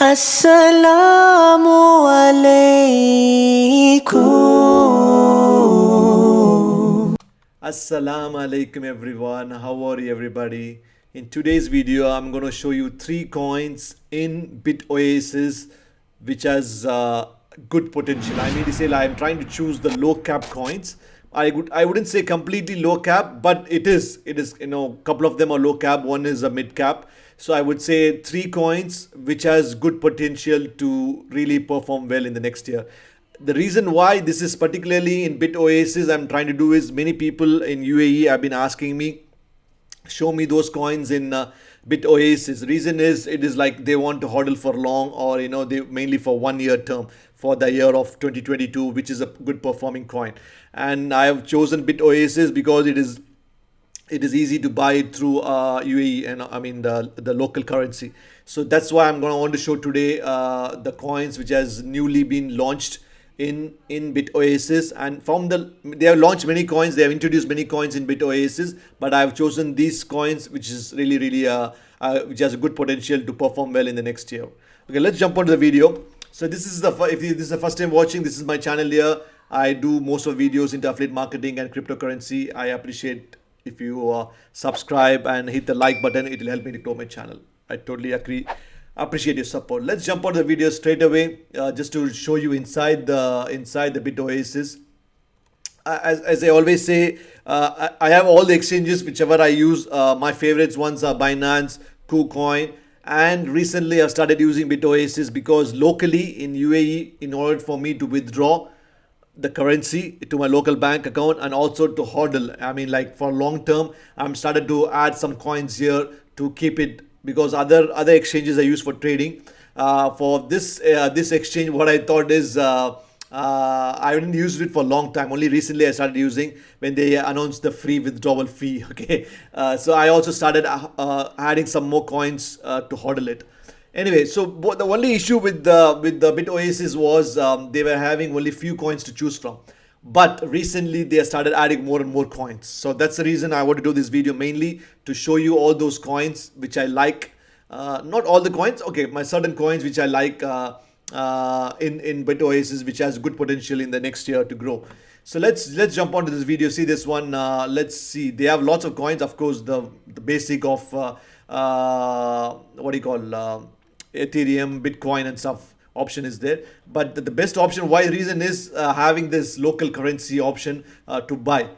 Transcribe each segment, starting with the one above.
Assalamu alaikum. Assalamu alaikum everyone. How are you everybody? In today's video, I'm going to show you 3 coins in BitOasis which has good potential. I mean to say, I'm trying to choose the low cap coins. I wouldn't say completely low cap, but it is couple of them are low cap, one is a mid cap. So I would say 3 coins which has good potential to really perform well in the next year. The reason why this is particularly in BitOasis I'm trying to do is, many people in UAE have been asking me, show me those coins in BitOasis. Reason is, it is like they want to hodl for long, or they mainly for 1 year term for the year of 2022, which is a good performing coin. And I have chosen BitOasis because it is easy to buy it through UAE, and I mean the local currency. So that's why I'm going to want to show today the coins which has newly been launched in BitOasis. And they have launched many coins, they have introduced many coins in BitOasis, but I've chosen these coins which is really which has a good potential to perform well in the next year. Okay, let's jump onto the video. So this is if this is the first time watching, this is my channel here. I do most of videos into affiliate marketing and cryptocurrency. I appreciate if you subscribe and hit the like button. It will help me to grow my channel. I totally appreciate your support. Let's jump on the video straight away, just to show you inside the BitOasis. As I always say, I have all the exchanges whichever I use. My favorites ones are Binance, KuCoin, and recently I've started using BitOasis because locally in UAE, in order for me to withdraw the currency to my local bank account and also to hodl, I mean, like for long term, I'm started to add some coins here to keep it, because other exchanges I use for trading. For this exchange, what I thought is, I didn't use it for a long time. Only recently I started using, when they announced the free withdrawal fee. Okay, so I also started adding some more coins to hodl it. Anyway, so the only issue with the BitOasis was, they were having only few coins to choose from. But recently they started adding more and more coins. So that's the reason I want to do this video, mainly to show you all those coins which I like. Not all the coins, okay, my certain coins which I like in BitOasis, which has good potential in the next year to grow. So let's jump onto this video. See this one. Let's see. They have lots of coins. Of course, the basic of what do you call, Ethereum, Bitcoin, and stuff option is there. But the best option, why reason is having this local currency option to buy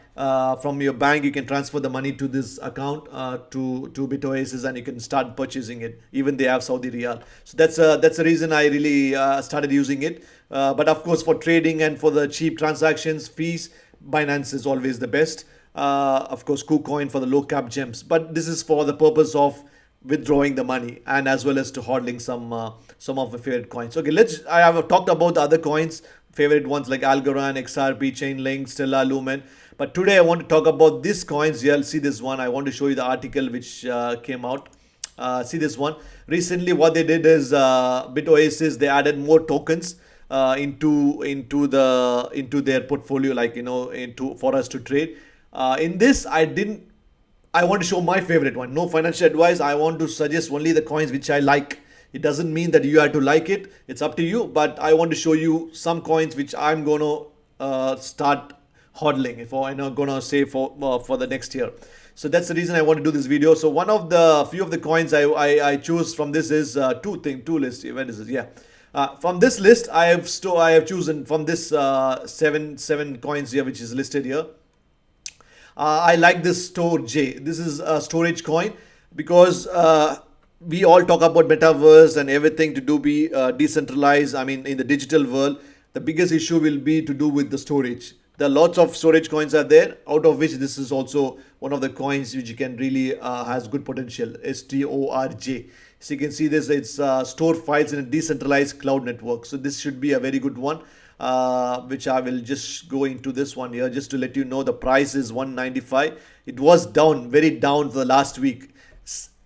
from your bank. You can transfer the money to this account to BitOasis, and you can start purchasing it. Even they have Saudi Riyal. So that's the reason I really started using it. But of course, for trading and for the cheap transactions fees, Binance is always the best. Of course, KuCoin for the low cap gems. But this is for the purpose of withdrawing the money, and as well as to hodling some of my favorite coins. Okay, I have talked about the other coins, favorite ones like Algorand, XRP, Chainlink, Stellar, Lumen. But today I want to talk about these coins here. See this one. I want to show you the article which came out. See this one. Recently what they did is, BitOasis, they added more tokens into their portfolio, like for us to trade. In this, I want to show my favorite one. No financial advice. I want to suggest only the coins which I like. It doesn't mean that you have to like it. It's up to you. But I want to show you some coins which I'm going to start hodling, if I'm going to save for the next year. So that's the reason I want to do this video. So one of the few of the coins I choose from this is two lists. Where is this? Yeah. From this list, I have chosen from this seven coins here, which is listed here. I like this StoreJ. This is a storage coin because we all talk about metaverse and everything to do be decentralized. I mean, in the digital world, the biggest issue will be to do with the storage. There are lots of storage coins are there, out of which this is also one of the coins which you can really has good potential. STORJ. So you can see this. It's store files in a decentralized cloud network. So this should be a very good one. Which I will just go into this one here, just to let you know the price is 195. It was very down for the last week.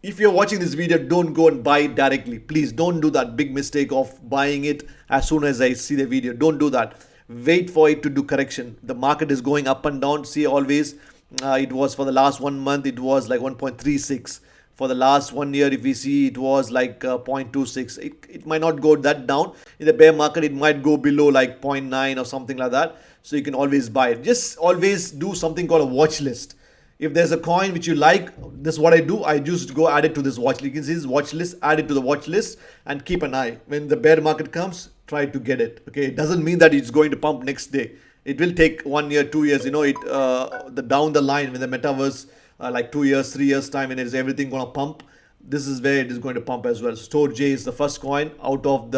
If you're watching this video, don't go and buy it directly. Please don't do that big mistake of buying it as soon as I see the video. Don't do that. Wait for it to do correction. The market is going up and down. See, always it was for the last 1 month, it was like 1.36. For the last 1 year, if we see, it was like 0.26. It might not go that down. In the bear market, it might go below like zero point 0.9 or something like that. So you can always buy it. Just always do something called a watch list. If there's a coin which you like, this is what I do. I just go add it to this watch list. You can see this watch list, add it to the watch list and keep an eye. When the bear market comes, try to get it. Okay, it doesn't mean that it's going to pump next day. It will take 1 year, 2 years. The down the line when the metaverse, like 2 years, 3 years time, and is everything gonna pump. This is where it is going to pump as well. Store J is the first coin out of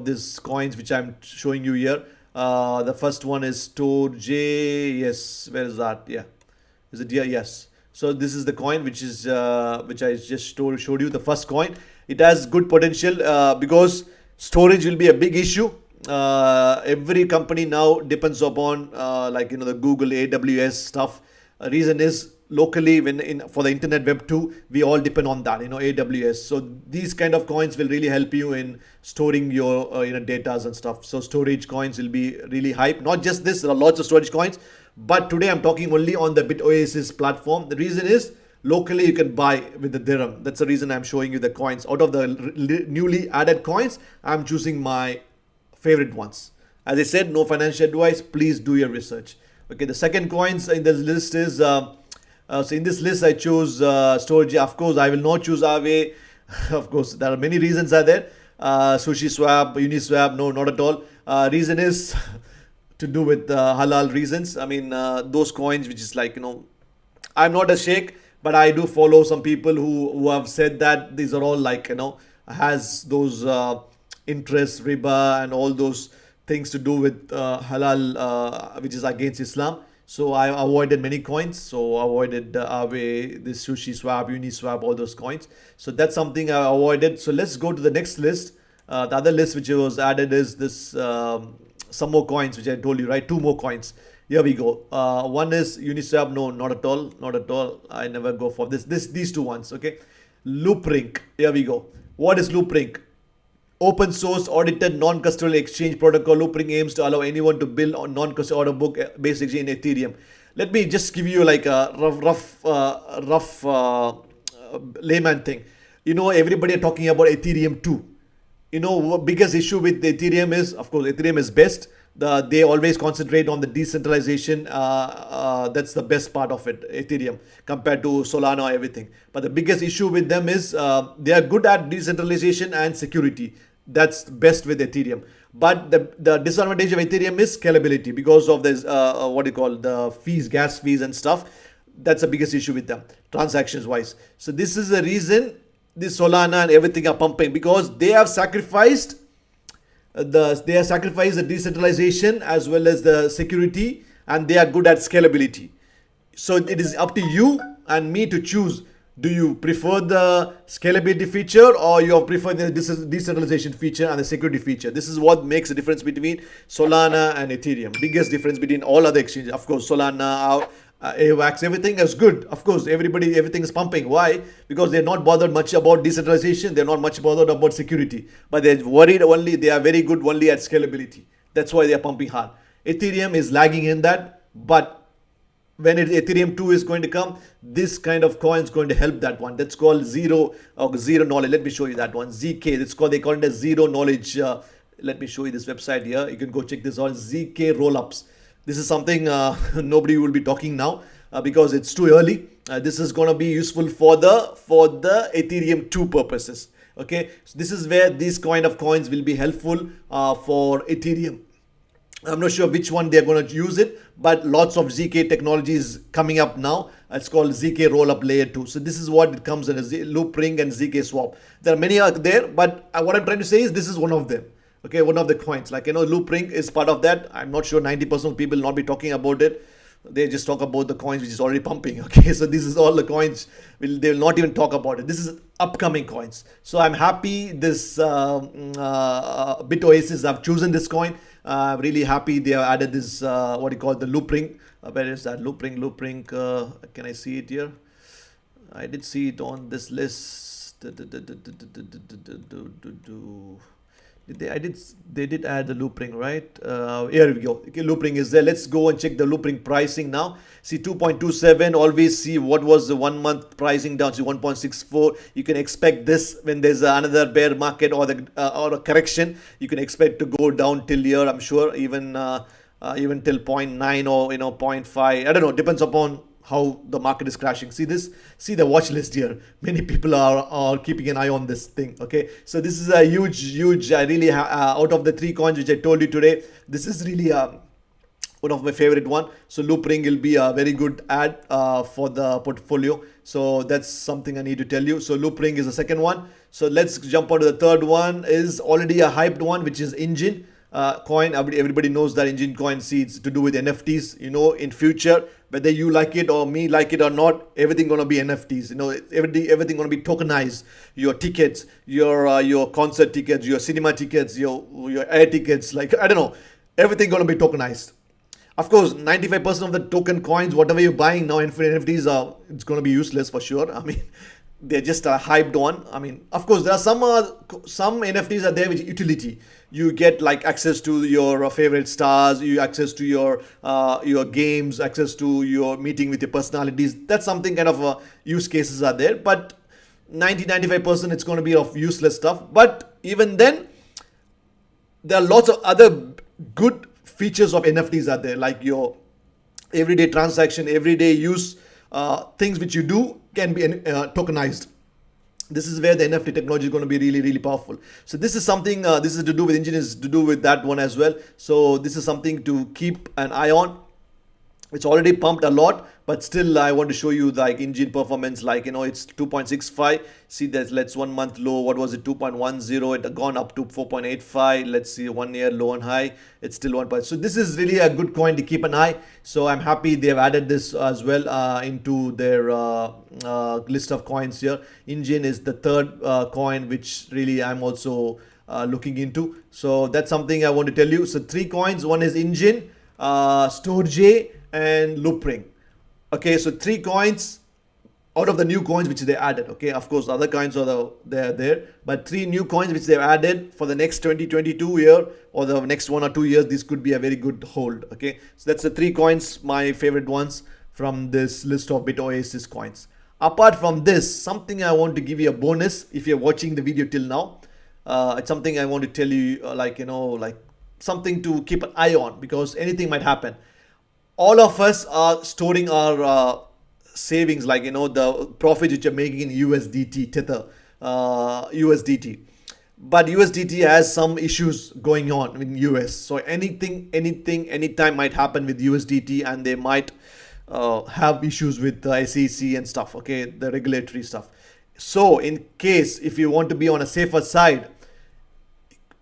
these coins which I'm showing you here. The first one is Store J. Yes, where is that? Yeah, is it here? Yes. So this is the coin which I just showed you. The first coin. It has good potential because storage will be a big issue. Every company now depends upon the Google AWS stuff. Reason is locally when in for the internet web 2 we all depend on that, AWS. So these kind of coins will really help you in storing your datas and stuff. So storage coins will be really hype. Not just this, there are lots of storage coins, but today I'm talking only on the BitOasis platform. The reason is locally you can buy with the dirham. That's the reason I'm showing you the coins. Out of the newly added coins, I'm choosing my favorite ones. As I said, no financial advice. Please do your research. Okay, the second coins in this list is so in this list I chose Storage. Of course, I will not choose Aave. Of course, there are many reasons are there. Sushi Swap, Uniswap, no, not at all. Reason is to do with halal reasons. I mean, those coins which is like, I'm not a sheikh, but I do follow some people who have said that these are all like, has those interest, riba, and all those things to do with halal, which is against Islam. So I avoided many coins. So I avoided Aave, this Sushi Swap, Uniswap, all those coins. So that's something I avoided. So let's go to the next list. The other list which was added is this some more coins which I told you, right? Two more coins. Here we go. One is Uniswap. No, not at all. Not at all. I never go for this. These two ones. Okay. Loopring. Here we go. What is Loopring? Open source audited non-custodial exchange protocol. Loopring aims to allow anyone to build on non-custodial order book based exchange in Ethereum. Let me just give you like a rough layman thing. Everybody are talking about Ethereum 2. Biggest issue with Ethereum is, of course, Ethereum is best. They always concentrate on the decentralization. That's the best part of it, Ethereum, compared to Solana or everything. But the biggest issue with them is they are good at decentralization and security. That's best with Ethereum. But the disadvantage of Ethereum is scalability because of this, the fees, gas fees and stuff. That's the biggest issue with them, transactions wise. So this is the reason this Solana and everything are pumping, because they have sacrificed the decentralization as well as the security, and they are good at scalability. So it is up to you and me to choose. Do you prefer the scalability feature or you prefer the decentralization feature and the security feature? This is what makes the difference between Solana and Ethereum. Biggest difference between all other exchanges. Of course, Solana, AVAX, everything is good. Of course, everything is pumping. Why? Because they're not bothered much about decentralization. They're not much bothered about security. But they're worried only, they are very good only at scalability. That's why they're pumping hard. Ethereum is lagging in that, but when Ethereum 2 is going to come, this kind of coin is going to help that one. That's called zero knowledge. Let me show you that one. ZK. They call it as zero knowledge. Let me show you this website here. You can go check this out. ZK rollups. This is something nobody will be talking now because it's too early. This is going to be useful for the Ethereum 2 purposes. Okay, so this is where these kind of coins will be helpful for Ethereum. I'm not sure which one they're going to use it, but lots of ZK technology is coming up now. It's called ZK Rollup Layer 2. So this is what it comes in, a Loopring and ZK Swap. There are many out there, but what I'm trying to say is this is one of them. Okay, one of the coins. Loopring is part of that. I'm not sure 90% of people will not be talking about it. They just talk about the coins which is already pumping. Okay, so this is all the coins. They will not even talk about it. This is upcoming coins. So I'm happy this BitOasis have chosen this coin. I'm really happy they have added this the Loopring. Where is that Loopring? Can I see it here? I did see it on this list. They did add the Loopring, right? Here we go. Okay, Loopring is there. Let's go and check the Loopring pricing now. See 2.27. Always see what was the 1 month pricing down to 1.64. You can expect this when there's another bear market or a correction. You can expect to go down till here. I'm sure even till point 0.9 or point 0.5. I don't know. Depends upon how the market is crashing. See the watch list here. Many people are keeping an eye on this thing. Okay, so this is a huge I really out of the 3 coins which I told you today, this is really one of my favorite one. So Loopring will be a very good add for the portfolio. So that's something I need to tell you. So Loopring is the second one. So let's jump on to the third one. Is already a hyped one, which is Engine coin. Everybody knows that Engine coin seeds to do with NFTs. In future, whether you like it or me like it or not, everything gonna be NFTs. Everything gonna be tokenized. Your tickets, your concert tickets, your cinema tickets, your air tickets. Like, I don't know, everything gonna be tokenized. Of course, 95% of the token coins, whatever you're buying now, NFTs it's gonna be useless for sure. I mean, they're just a hyped one. I mean, of course, there are some NFTs are there with utility. You get like access to your favorite stars, you access to your games, access to your meeting with your personalities. That's something kind of use cases are there. But 95% it's going to be of useless stuff. But even then, there are lots of other good features of NFTs are there, like your everyday transaction, everyday use, things which you do can be tokenized. This is where the NFT technology is going to be really powerful. So this is something, this is to do with Engine, is to do with that one as well. So this is something to keep an eye on. It's already pumped a lot, but still I want to show you like Engine performance, like it's 2.65. See that, let's 1 month low, what was it, 2.10. It had gone up to 4.85. Let's see 1 year low and high, it's still 1. So this is really a good coin to keep an eye. So I'm happy they've added this as well into their list of coins here. Engine is the third coin which really I'm also looking into. So that's something I want to tell you. So 3 coins, one is Engine, Storj and Loopring. Okay, so 3 coins out of the new coins which they added. Okay, of course other coins are there, but 3 new coins which they've added for the next 2022 year or the next 1 or 2 years. This could be a very good hold. Okay, so that's the 3 coins, my favorite ones from this list of BitOasis coins. Apart from this, something I want to give you a bonus if you're watching the video till now. It's something I want to tell you, like something to keep an eye on, because anything might happen. All of us are storing our savings, like the profit which you're making in USDT, Tether, USDT. But USDT has some issues going on in US. So anything, anytime might happen with USDT, and they might have issues with the SEC and stuff. Okay, the regulatory stuff. So in case if you want to be on a safer side,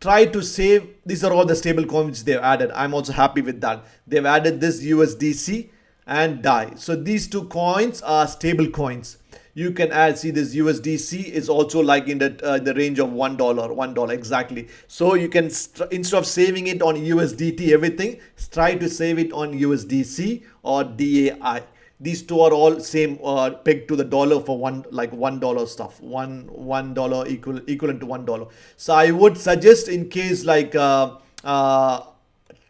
try to save. These are all the stable coins they've added. I'm also happy with that. They've added this USDC and DAI. So these 2 coins are stable coins. You can add, see this USDC is also like in the range of $1 exactly. So you can, instead of saving it on USDT everything, try to save it on USDC or DAI. These 2 are all same, pegged to the dollar for $1 stuff. $1 equivalent to $1. So I would suggest, in case like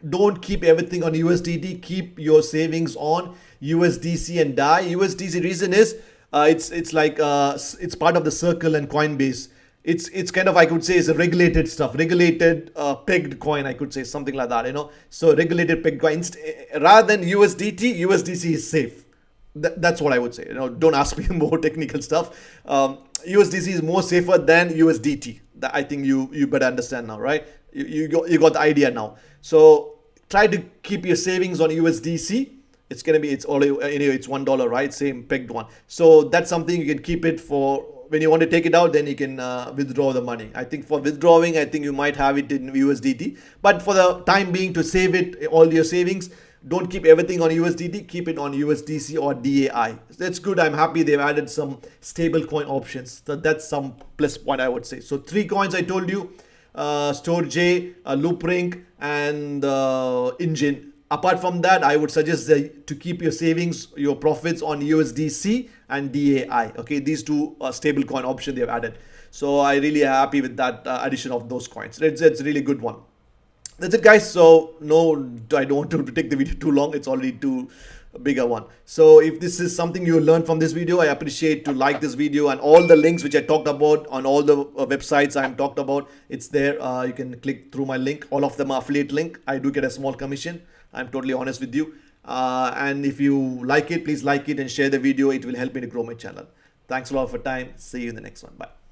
don't keep everything on USDT. Keep your savings on USDC and DAI. USDC reason is it's like it's part of the Circle and Coinbase. It's kind of, I could say, is a regulated stuff, regulated pegged coin, I could say, something like that. So regulated pegged coins rather than USDT. USDC is safe. That's what I would say. Don't ask me more technical stuff. USDC is more safer than USDT. I think you better understand now, right? You got the idea now. So try to keep your savings on USDC. It's $1, right? Same pegged one. So that's something you can keep it for. When you want to take it out, then you can withdraw the money. I think for withdrawing, I think you might have it in USDT. But for the time being, to save it, all your savings, don't keep everything on USDT. Keep it on USDC or DAI. That's good. I'm happy they've added some stable coin options. So that's some plus point, I would say. So 3 coins I told you: Storj, Loopring, and Engine. apart from that, I would suggest to keep your savings, your profits on USDC and DAI. Okay, these two stable coin option they have added. So I really happy with that addition of those coins. It's a really good one. That's it, guys. So no, I don't want to take the video too long. It's already too bigger one. So if this is something you learned from this video, I appreciate to like this video, and all the links which I talked about on all the websites I'm talked about, it's there. You can click through my link. All of them are affiliate link. I do get a small commission. I'm totally honest with you. And if you like it, please like it and share the video. It will help me to grow my channel. Thanks a lot for time. See you in the next one. Bye.